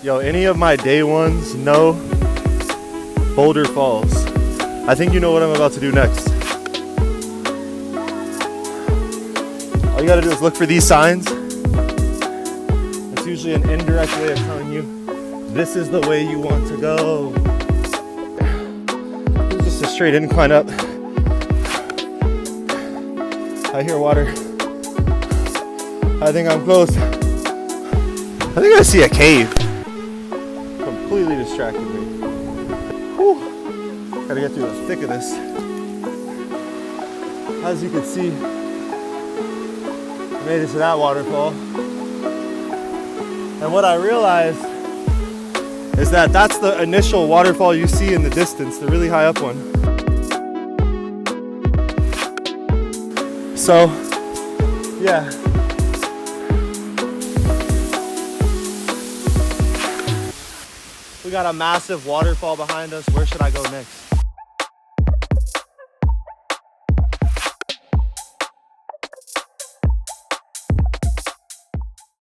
Yo, any of my day ones know Boulder Falls. I think you know what I'm about to do next. All you gotta do is look for these signs. It's usually an indirect way of telling you this is the way you want to go. It's just a straight incline up. I hear water. I think I'm close. I think I see a cave. Completely distracted me. Whew. Gotta get through the thick of this. As you can see, I made it to that waterfall. And what I realized is that that's the initial waterfall you see in the distance, the really high up one. So, yeah. We got a massive waterfall behind us. Where should I go next?